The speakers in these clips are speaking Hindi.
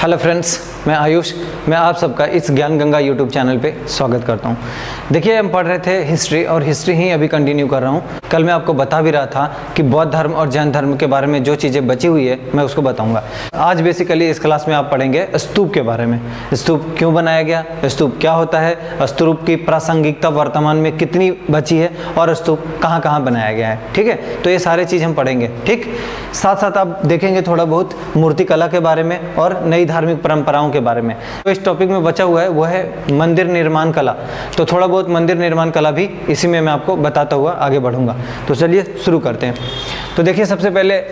हेलो फ्रेंड्स, मैं आयुष। मैं आप सबका इस ज्ञान गंगा यूट्यूब चैनल पे स्वागत करता हूँ। देखिए, हम पढ़ रहे थे हिस्ट्री और हिस्ट्री ही अभी कंटिन्यू कर रहा हूँ। कल मैं आपको बता भी रहा था कि बौद्ध धर्म और जैन धर्म के बारे में जो चीज़ें बची हुई है मैं उसको बताऊँगा। आज बेसिकली इस क्लास में आप पढ़ेंगे स्तूप के बारे में। स्तूप क्यों बनाया गया, स्तूप क्या होता है, स्तूप की प्रासंगिकता वर्तमान में कितनी बची है और स्तूप कहाँ कहाँ बनाया गया है। ठीक है, तो ये सारे चीज़ हम पढ़ेंगे। ठीक, साथ साथ आप देखेंगे थोड़ा बहुत मूर्ति कला के बारे में और नई धार्मिक परंपराओं के बारे में। तो इस टॉपिक में बचा हुआ है वो है मंदिर निर्माण कला। तो थोड़ा बहुत मंदिर निर्माण कला भी इसी में मैं आपको बताता हुआ आगे बढ़ूंगा। तो चलिए शुरू करते हैं। तो देखिए, सबसे पहले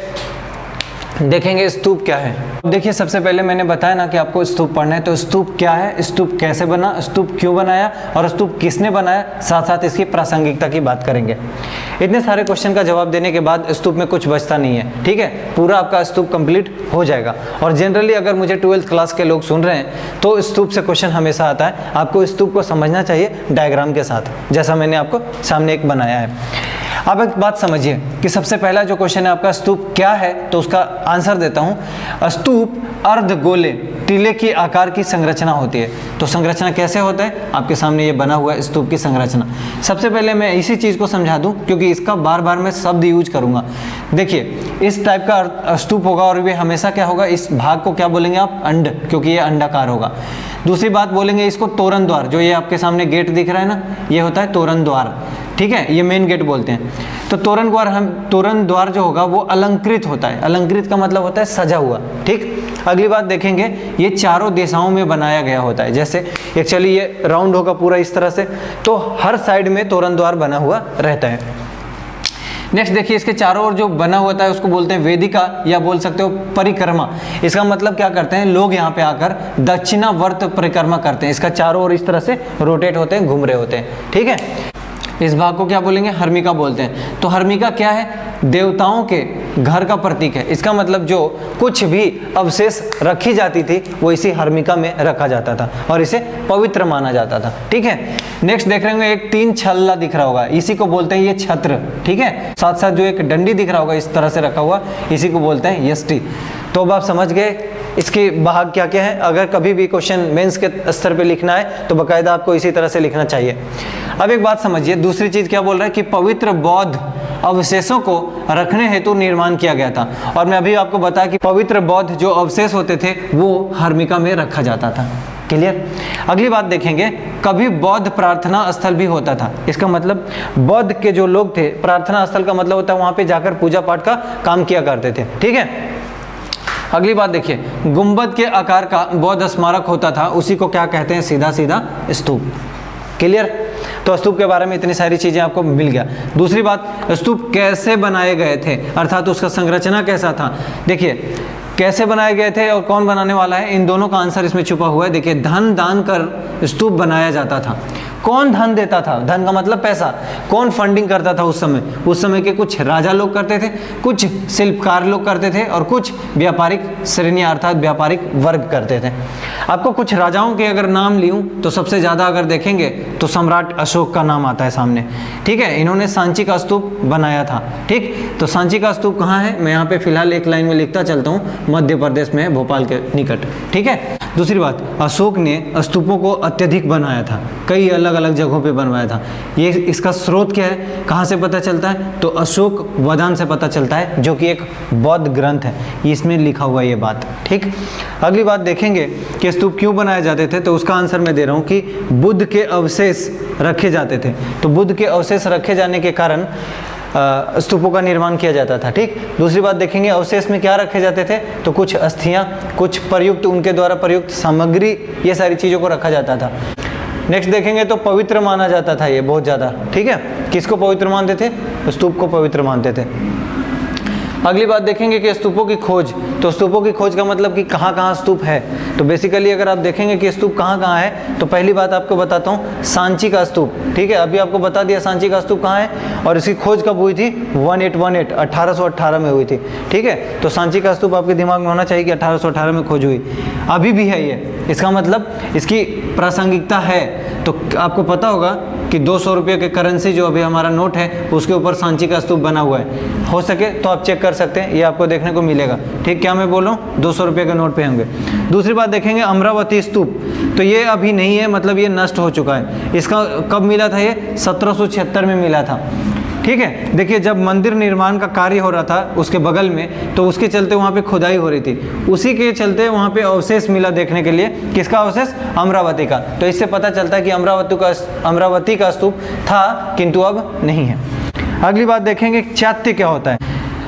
देखेंगे स्तूप क्या है। देखिए, सबसे पहले मैंने बताया ना कि आपको स्तूप पढ़ना है। तो स्तूप क्या है, स्तूप कैसे बना, स्तूप क्यों बनाया और स्तूप किसने बनाया, साथ साथ इसकी प्रासंगिकता की बात करेंगे। इतने सारे क्वेश्चन का जवाब देने के बाद स्तूप में कुछ बचता नहीं है। ठीक है, पूरा आपका स्तूप कंप्लीट हो जाएगा। और जनरली अगर मुझे 12th क्लास के लोग सुन रहे हैं तो स्तूप से क्वेश्चन हमेशा आता है। आपको स्तूप को समझना चाहिए डायग्राम के साथ, जैसा मैंने आपको सामने एक बनाया है। अब एक बात समझिए कि सबसे पहला जो क्वेश्चन है आपका स्तूप क्या है, तो उसका आंसर देता हूं। स्तूप अर्धगोले टीले की आकार की संरचना होती है। तो संरचना कैसे होता है, आपके सामने ये बना हुआ है स्तूप की संरचना। सबसे पहले मैं इसी चीज को समझा दूं क्योंकि इसका बार बार मैं शब्द यूज करूंगा। देखिए, इस टाइप का स्तूप होगा और वे हमेशा क्या होगा, इस भाग को क्या बोलेंगे आप, अंड, क्योंकि ये अंडाकार होगा। दूसरी बात बोलेंगे इसको तोरण द्वार। जो ये आपके सामने गेट दिख रहा है ना, ये होता है तोरण द्वार। ठीक है, ये मेन गेट बोलते हैं। तो तोरण द्वार जो होगा वो अलंकृत होता है। अलंकृत का मतलब होता है सजा हुआ। ठीक, अगली बात देखेंगे, ये चारों दिशाओं में बनाया गया होता है। जैसे एक्चुअली ये राउंड होगा पूरा इस तरह से, तो हर साइड में तोरण द्वार बना हुआ रहता है। नेक्स्ट देखिए, इसके चारों ओर जो बना होता है उसको बोलते हैं वेदिका, या बोल सकते हो परिक्रमा। इसका मतलब क्या करते हैं लोग, यहाँ पे आकर दक्षिणावर्त परिक्रमा करते हैं। इसका चारों ओर इस तरह से रोटेट होते हैं, घूम रहे होते हैं। ठीक है, इस भाग को क्या बोलेंगे, हर्मिका बोलते हैं। तो हर्मिका क्या है, देवताओं के घर का प्रतीक है। इसका मतलब जो कुछ भी अवशेष रखी जाती थी वो इसी हर्मिका में रखा जाता था और इसे पवित्र माना जाता था। ठीक है, नेक्स्ट देख रहे होंगे एक 3 छल्ला दिख रहा होगा, इसी को बोलते हैं ये छत्र। ठीक है, साथ साथ जो एक डंडी दिख रहा होगा इस तरह से रखा हुआ, इसी को बोलते हैं यष्टि। तो अब आप समझ गए इसके भाग क्या क्या है। अगर कभी भी क्वेश्चन मेंस के स्तर पे लिखना है तो बकायदा आपको इसी तरह से लिखना चाहिए। अब एक बात समझिए, दूसरी चीज क्या बोल रहा है कि पवित्र बौद्ध अवशेषों को रखने हेतु निर्माण किया गया था। और मैं अभी आपको बताया कि पवित्र बौद्ध जो अवशेष होते थे वो हर्मिका में रखा जाता था। क्लियर। अगली बात देखेंगे, कभी बौद्ध प्रार्थना स्थल भी होता था। इसका मतलब बौद्ध के जो लोग थे, प्रार्थना स्थल का मतलब होता है वहां पे जाकर पूजा पाठ का काम किया करते थे। ठीक है, अगली बात देखिए, गुंबद के आकार का बौद्ध स्मारक होता था, उसी को क्या कहते हैं, सीधा सीधा स्तूप। क्लियर। तो स्तूप के बारे में इतनी सारी चीजें आपको मिल गया। दूसरी बात, स्तूप कैसे बनाए गए थे, अर्थात उसका संरचना कैसा था। देखिए, कैसे बनाए गए थे और कौन बनाने वाला है, इन दोनों का आंसर इसमें छुपा हुआ है। देखिए, धन दान कर स्तूप बनाया जाता था। कौन धन देता था, धन का मतलब पैसा। कौन फंडिंग करता था उस समय, उस समय के कुछ राजा लोग करते थे, कुछ शिल्पकार लोग करते थे और कुछ व्यापारिक श्रेणी अर्थात व्यापारिक वर्ग करते थे। आपको कुछ राजाओं के अगर नाम लियूं तो सबसे ज्यादा अगर देखेंगे तो सम्राट अशोक का नाम आता है सामने। ठीक है, इन्होंने सांची का स्तूप बनाया था। ठीक, तो सांची का स्तूप कहाँ है, मैं यहाँ पे फिलहाल एक लाइन में लिखता चलता हूँ, मध्य प्रदेश में, भोपाल के निकट। ठीक है, दूसरी बात, अशोक ने स्तूपों को अत्यधिक बनाया था, कई अलग अलग जगहों पे बनवाया था। ये इसका स्रोत क्या है, कहाँ से पता चलता है, तो अशोक वदान से पता चलता है, जो कि एक बौद्ध ग्रंथ है, इसमें लिखा हुआ ये बात। ठीक, अगली बात देखेंगे कि स्तूप क्यों बनाए जाते थे। तो उसका आंसर मैं दे रहा हूँ कि बुद्ध के अवशेष रखे जाते थे। तो बुद्ध के अवशेष रखे जाने के कारण स्तूपों का निर्माण किया जाता था। ठीक, दूसरी बात देखेंगे, अवशेष में क्या रखे जाते थे, तो कुछ अस्थियां, कुछ प्रयुक्त, उनके द्वारा प्रयुक्त सामग्री, ये सारी चीज़ों को रखा जाता था। नेक्स्ट देखेंगे तो पवित्र माना जाता था ये बहुत ज़्यादा। ठीक है, किसको पवित्र मानते थे, स्तूप को पवित्र मानते थे। अगली बात देखेंगे कि स्तूपों की खोज। तो स्तूपों की खोज का मतलब कि कहाँ कहाँ स्तूप है। तो बेसिकली अगर आप देखेंगे कि स्तूप कहाँ कहाँ है, तो पहली बात आपको बताता हूँ, सांची का स्तूप। ठीक है, अभी आपको बता दिया सांची का स्तूप कहाँ है और इसकी खोज कब हुई थी, 1818 में हुई थी। ठीक है, तो सांची का स्तूप आपके दिमाग में होना चाहिए कि 1818 में खोज हुई। अभी भी है ये, इसका मतलब इसकी प्रासंगिकता है। तो आपको पता होगा कि 200 रुपये के करेंसी जो अभी हमारा नोट है उसके ऊपर सांची का स्तूप बना हुआ है। हो सके तो आप चेक कर कर सकते हैं, ये आपको देखने को मिलेगा। ठीक, क्या मैं बोल रहा हूँ, 200 रुपये के नोट पे होंगे। दूसरी बात देखेंगे अमरावती स्तूप, तो ये अभी नहीं है, मतलब ये नष्ट हो चुका है। इसका कब मिला था, ये 1776 में मिला था। ठीक है, देखिए जब मंदिर निर्माण का कार्य हो रहा था उसके बगल में, तो उसके चलते वहाँ पे खुदाई हो रही थी, उसी के चलते वहाँ पे अवशेष मिला देखने के लिए। किसका अवशेष, अमरावती का। तो इससे पता चलता है कि अमरावती का स्तूप था, किंतु अब नहीं है। अगली बात देखेंगे चैत्य क्या होता है।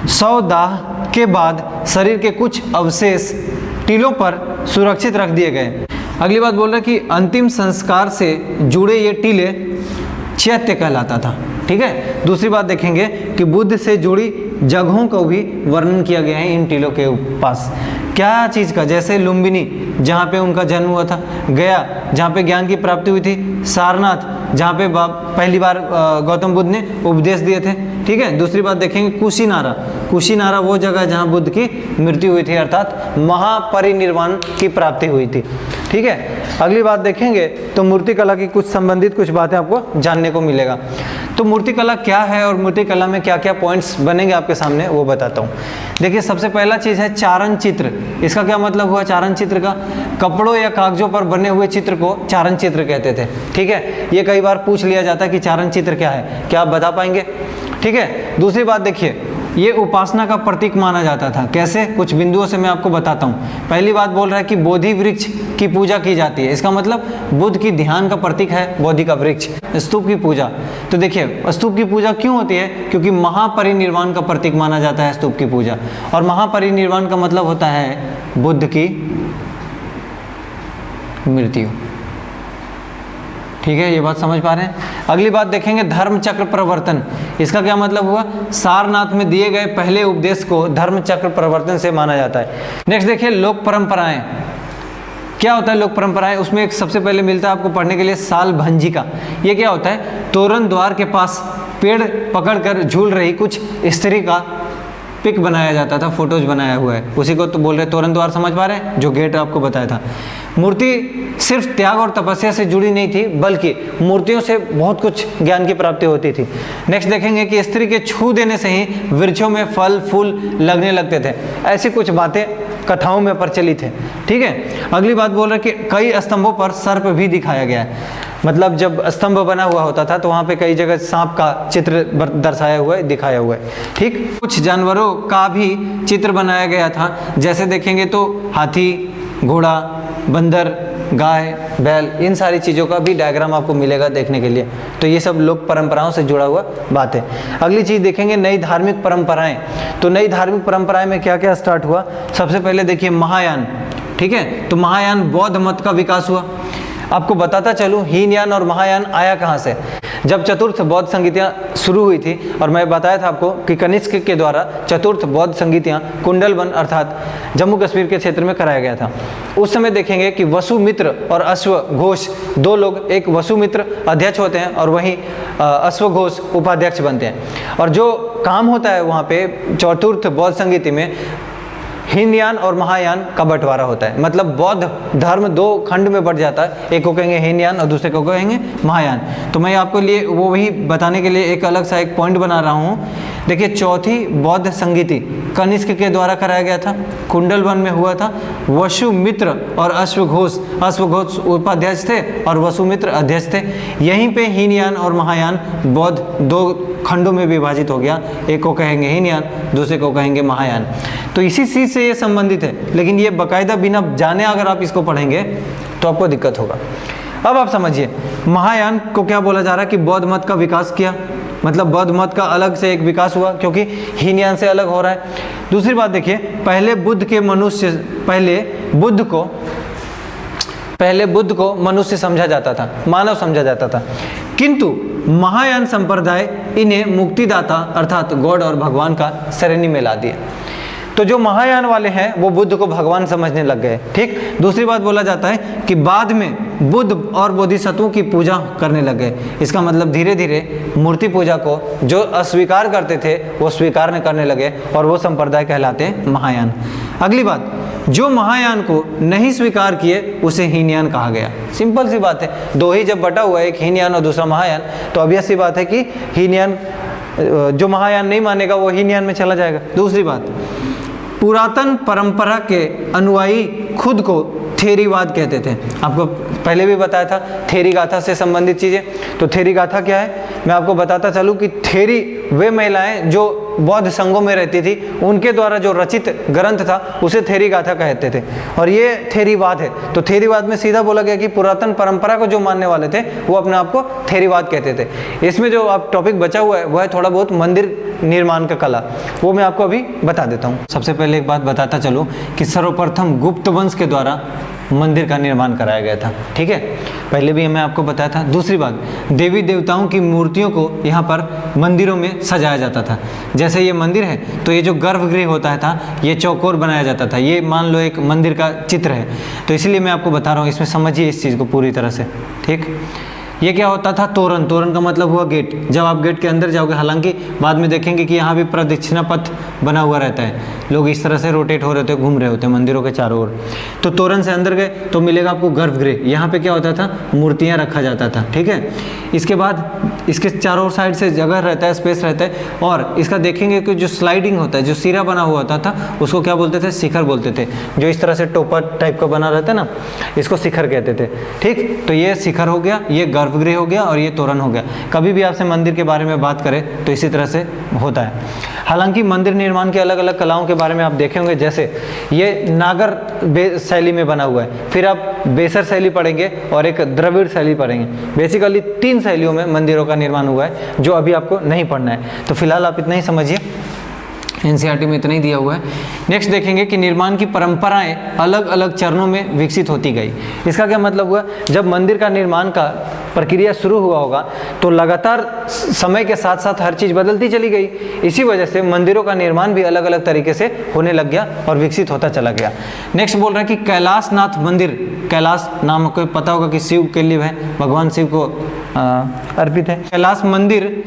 100 दाह के बाद शरीर के कुछ अवशेष टीलों पर सुरक्षित रख दिए गए। अगली बात बोल रहा है कि अंतिम संस्कार से जुड़े ये टीले चैत्य कहलाता था। ठीक है, दूसरी बात देखेंगे कि बुद्ध से जुड़ी जगहों को भी वर्णन किया गया है इन टीलों के पास। क्या चीज़ का, जैसे लुम्बिनी जहाँ पे उनका जन्म हुआ था, गया जहाँ पे ज्ञान की प्राप्ति हुई थी, सारनाथ जहाँ पे पहली बार गौतम बुद्ध ने उपदेश दिए थे। ठीक है, दूसरी बात देखेंगे कुशीनारा वो जगह जहाँ बुद्ध की मृत्यु हुई थी, अर्थात महापरिनिर्वाण की प्राप्ति हुई थी। ठीक है, अगली बात देखेंगे तो मूर्तिकला की कुछ संबंधित कुछ बातें आपको जानने को मिलेगा। तो मूर्तिकला क्या है और मूर्तिकला में क्या क्या पॉइंट्स बनेंगे आपके सामने, वो बताता हूँ। देखिए सबसे पहला चीज़ है चारण चित्र। इसका क्या मतलब हुआ चारण चित्र का, कपड़ों या कागजों पर बने हुए चित्र को चारण चित्र कहते थे। ठीक है, ये कई बार पूछ लिया जाता है कि चारण चित्र क्या है, क्या आप बता पाएंगे। ठीक है, दूसरी बात देखिए, ये उपासना का प्रतीक माना जाता था। कैसे, कुछ बिंदुओं से मैं आपको बताता हूँ। पहली बात बोल रहा है कि बोधि वृक्ष की पूजा की जाती है, इसका मतलब बुद्ध की ध्यान का प्रतीक है बोधि का वृक्ष। स्तूप की पूजा, तो देखिए स्तूप की पूजा क्यों होती है, क्योंकि महापरिनिर्वाण का प्रतीक माना जाता है स्तूप की पूजा, और महापरिनिर्वाण का मतलब होता है बुद्ध की मृत्यु। ठीक है, ये बात समझ पा रहे हैं। अगली बात देखेंगे धर्म चक्र प्रवर्तन। इसका क्या मतलब हुआ, सारनाथ में दिए गए पहले उपदेश को धर्म चक्र प्रवर्तन से माना जाता है। नेक्स्ट देखिए लोक परंपराएं। क्या होता है लोक परंपराएं, उसमें एक सबसे पहले मिलता है आपको पढ़ने के लिए साल भंजी का। ये क्या होता है, तोरण द्वार के पास पेड़ पकड़कर झूल रही कुछ स्त्री का पिक बनाया जाता था, फोटोज बनाया हुआ है, उसी को तो बोल रहे तोरण द्वार। समझ पा रहे हैं, जो गेट आपको बताया था। मूर्ति सिर्फ त्याग और तपस्या से जुड़ी नहीं थी, बल्कि मूर्तियों से बहुत कुछ ज्ञान की प्राप्ति होती थी। नेक्स्ट देखेंगे कि स्त्री के छू देने से ही वृक्षों में फल फूल लगने लगते थे। ऐसी कुछ बातें कथाओं में प्रचलित है। ठीक है, अगली बात बोल रहे कि कई स्तंभों पर सर्प भी दिखाया गया है। मतलब जब स्तंभ बना हुआ होता था तो वहाँ पे कई जगह सांप का चित्र दर्शाया हुआ है, दिखाया हुआ है। ठीक, कुछ जानवरों का भी चित्र बनाया गया था। जैसे देखेंगे तो हाथी, घोड़ा, बंदर, गाय, बैल, इन सारी चीज़ों का भी डायग्राम आपको मिलेगा देखने के लिए। तो ये सब लोक परंपराओं से जुड़ा हुआ बात है। अगली चीज़ देखेंगे नई धार्मिक परंपराएं। तो नई धार्मिक परंपराएं में क्या क्या स्टार्ट हुआ, सबसे पहले देखिए महायान। ठीक है, तो महायान बौद्ध मत का विकास हुआ। आपको बताता चलूँ हीनयान और महायान आया कहाँ से। जब चतुर्थ बौद्ध संगीतियाँ शुरू हुई थी, और मैं बताया था आपको कि कनिष्क के द्वारा चतुर्थ बौद्ध संगीतियाँ कुंडलवन अर्थात जम्मू कश्मीर के क्षेत्र में कराया गया था। उस समय देखेंगे कि वसुमित्र और अश्वघोष दो लोग, एक वसुमित्र अध्यक्ष होते हैं और वहीं अश्वघोष उपाध्यक्ष बनते हैं। और जो काम होता है वहाँ पे चतुर्थ बौद्ध संगीति में हीनयान और महायान का बंटवारा होता है। मतलब बौद्ध धर्म दो खंड में बढ़ जाता है, एक को कहेंगे हीनयान और दूसरे को कहेंगे महायान। तो मैं आपको लिए वो वही बताने के लिए एक अलग सा एक पॉइंट बना रहा हूँ। देखिए चौथी बौद्ध संगीति कनिष्क के द्वारा कराया गया था, कुंडलवन में हुआ था। वसुमित्र और अश्वघोष उपाध्यक्ष थे और वसुमित्र अध्यक्ष थे। यहीं पे हीनयान और महायान बौद्ध दो खंडों में विभाजित हो गया, एक को कहेंगे हीनयान, दूसरे को कहेंगे महायान। तो इसी चीज़ से ये संबंधित है, लेकिन ये बाकायदा बिना जाने अगर आप इसको पढ़ेंगे तो आपको दिक्कत होगा। अब आप समझिए महायान को क्या बोला जा रहा है कि बौद्ध मत का विकास किया, मतलब बौद्ध मत का अलग से एक विकास हुआ क्योंकि हीनयान से अलग हो रहा है। दूसरी बात देखिए, पहले बुद्ध को मनुष्य समझा जाता था, मानव समझा जाता था, किंतु महायान संप्रदाय इन्हें मुक्तिदाता अर्थात गॉड और भगवान का श्रेणी में ला दिया। तो जो महायान वाले हैं वो बुद्ध को भगवान समझने लग गए। ठीक, दूसरी बात बोला जाता है कि बाद में बुद्ध और बोधिसत्वों की पूजा करने लग गए। इसका मतलब धीरे धीरे मूर्ति पूजा को जो अस्वीकार करते थे वो स्वीकार करने लगे और वो संप्रदाय कहलाते हैं महायान। अगली बात, जो महायान को नहीं स्वीकार किए उसे हीनयान कहा गया। सिंपल सी बात है, दो ही जब बटा हुआ है, एक हीनयान और दूसरा महायान, तो ऑब्वियस सी बात है कि हीनयान जो महायान नहीं मानेगा वो हीनयान में चला जाएगा। दूसरी बात, पुरातन परंपरा के अनुयायी खुद को थेरीवाद कहते थे। आपको पहले भी बताया था थेरी गाथा से संबंधित चीज़ें। तो थेरी गाथा क्या है, मैं आपको बताता चलूँ कि थेरी वे महिलाएं जो बौद्ध संघों में रहती थी, उनके द्वारा जो रचित ग्रंथ था उसे थेरी गाथा कहते थे, और ये थेरीवाद है। तो थेरीवाद में सीधा बोला गया कि पुरातन परंपरा को जो मानने वाले थे वो अपने आप को थेरीवाद कहते थे। इसमें जो आप टॉपिक बचा हुआ है वह है थोड़ा बहुत मंदिर निर्माण का कला, वो मैं आपको अभी बता देता हूँ। सबसे पहले एक बात बताता चलूँ कि सर्वप्रथम गुप्त वंश के द्वारा मंदिर का निर्माण कराया गया था। ठीक है, पहले भी मैं आपको बताया था। दूसरी बात, देवी देवताओं की मूर्तियों को यहाँ पर मंदिरों में सजाया जाता था। जैसे ये मंदिर है तो ये जो गर्भगृह होता था ये चौकोर बनाया जाता था। ये मान लो एक मंदिर का चित्र है, तो इसलिए मैं आपको बता रहा हूँ, इसमें समझिए इस चीज़ को पूरी तरह से। ठीक, ये क्या होता था, तोरण। तोरण का मतलब हुआ गेट। जब आप गेट के अंदर जाओगे, हालांकि बाद में देखेंगे कि यहाँ भी प्रदक्षिणा पथ बना हुआ रहता है, लोग इस तरह से रोटेट हो रहे होते हैं, घूम रहे होते हैं मंदिरों के चारों ओर। तो तोरण से अंदर गए तो मिलेगा आपको गर्भगृह। यहाँ पे क्या होता था, मूर्तियाँ रखा जाता था। ठीक है, इसके बाद इसके चारों साइड से जगह रहता है, स्पेस रहता है, और इसका देखेंगे कि जो स्लाइडिंग होता है, जो सिरा बना हुआ होता था, उसको क्या बोलते थे, शिखर बोलते थे। जो इस तरह से टोपर टाइप का बना रहता है ना, इसको शिखर कहते थे। ठीक, तो ये शिखर हो गया, ये गर्भगृह हो गया, और ये तोरण हो गया। कभी भी आपसे मंदिर के बारे में बात करें तो इसी तरह से होता है। हालांकि मंदिर निर्माण के अलग अलग कलाओं के बारे में आप देखेंगे, जैसे ये नागर शैली में बना हुआ है, फिर आप बेसर शैली पढ़ेंगे और एक द्रविड़ शैली पढ़ेंगे। बेसिकली 3 शैलियों में मंदिरों का निर्माण हुआ है, जो अभी आपको नहीं पढ़ना है। तो फिलहाल आप इतना ही समझिए, एनसीईआरटी में इतना ही दिया हुआ है। नेक्स्ट देखेंगे कि निर्माण की परंपराएं अलग अलग चरणों में विकसित होती गई। इसका क्या मतलब हुआ, जब मंदिर का निर्माण का प्रक्रिया शुरू हुआ होगा तो लगातार समय के साथ साथ हर चीज़ बदलती चली गई। इसी वजह से मंदिरों का निर्माण भी अलग अलग तरीके से होने लग गया और विकसित होता चला गया। नेक्स्ट बोल रहे हैं कि कैलाशनाथ मंदिर, कैलाश नाम आपको पता होगा कि शिव के लिए है, भगवान शिव को अर्पित है। कैलाश मंदिर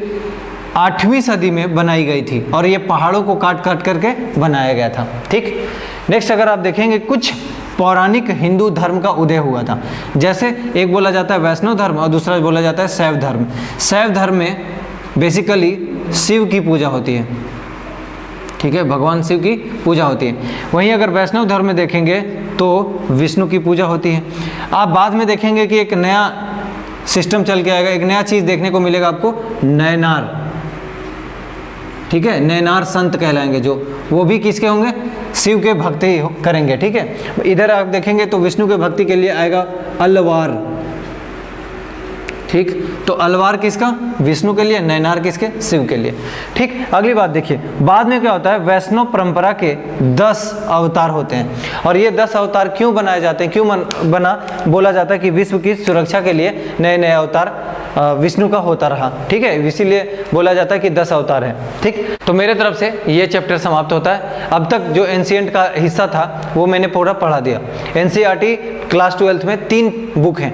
8वीं सदी में बनाई गई थी, और ये पहाड़ों को काट काट करके बनाया गया था। ठीक, नेक्स्ट अगर आप देखेंगे, कुछ पौराणिक हिंदू धर्म का उदय हुआ था। जैसे एक बोला जाता है वैष्णव धर्म और दूसरा बोला जाता है शैव धर्म। शैव धर्म में बेसिकली शिव की पूजा होती है। ठीक है, भगवान शिव की पूजा होती है। वहीं अगर वैष्णव धर्म में देखेंगे तो विष्णु की पूजा होती है। आप बाद में देखेंगे कि एक नया सिस्टम चल के आएगा, एक नया चीज़ देखने को मिलेगा आपको, नयनार। ठीक है, नयनार संत कहलाएंगे जो, वो भी किसके होंगे, शिव के भक्ति ही करेंगे। ठीक है, इधर आप देखेंगे तो विष्णु के भक्ति के लिए आएगा अलवार। ठीक, तो अलवार किसका, विष्णु के लिए, नयनार किसके, शिव के लिए। ठीक, अगली बात देखिए, बाद में क्या होता है, वैष्णव परंपरा के 10 अवतार होते हैं, और ये 10 अवतार क्यों बनाए जाते हैं, क्यों बना, बोला जाता है कि विश्व की सुरक्षा के लिए नए नए अवतार विष्णु का होता रहा। ठीक है, इसीलिए बोला जाता है कि 10 अवतार हैं। ठीक, तो मेरे तरफ से ये चैप्टर समाप्त होता है। अब तक जो एंशिएंट का हिस्सा था वो मैंने पूरा पढ़ा दिया। एनसीईआरटी क्लास 12th में 3 बुक हैं।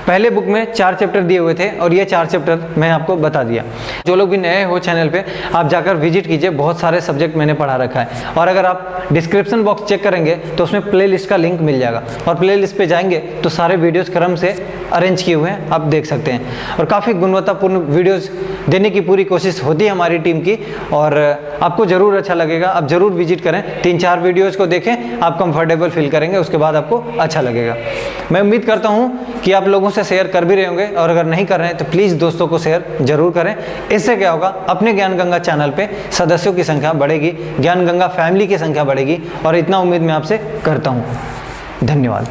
पहले बुक में 4 चैप्टर दिए हुए थे, और ये 4 चैप्टर मैं आपको बता दिया। जो लोग भी नए हो चैनल पे, आप जाकर विजिट कीजिए, बहुत सारे सब्जेक्ट मैंने पढ़ा रखा है। और अगर आप डिस्क्रिप्शन बॉक्स चेक करेंगे तो उसमें प्लेलिस्ट का लिंक मिल जाएगा, और प्लेलिस्ट पे जाएंगे तो सारे वीडियोज़ क्रम से अरेंज किए हुए हैं, आप देख सकते हैं। और काफ़ी गुणवत्तापूर्ण वीडियोज़ देने की पूरी कोशिश होती है हमारी टीम की, और आपको ज़रूर अच्छा लगेगा। आप ज़रूर विजिट करें, 3-4 वीडियोज़ को देखें, आप कंफर्टेबल फील करेंगे, उसके बाद आपको अच्छा लगेगा। मैं उम्मीद करता हूँ कि आप लोगों से शेयर कर भी रहे होंगे, और अगर नहीं कर रहे हैं तो प्लीज़ दोस्तों को शेयर जरूर करें। इससे क्या होगा, अपने ज्ञान गंगा चैनल पे सदस्यों की संख्या बढ़ेगी, ज्ञान गंगा फैमिली की संख्या बढ़ेगी, और इतना उम्मीद मैं आपसे करता हूँ। धन्यवाद।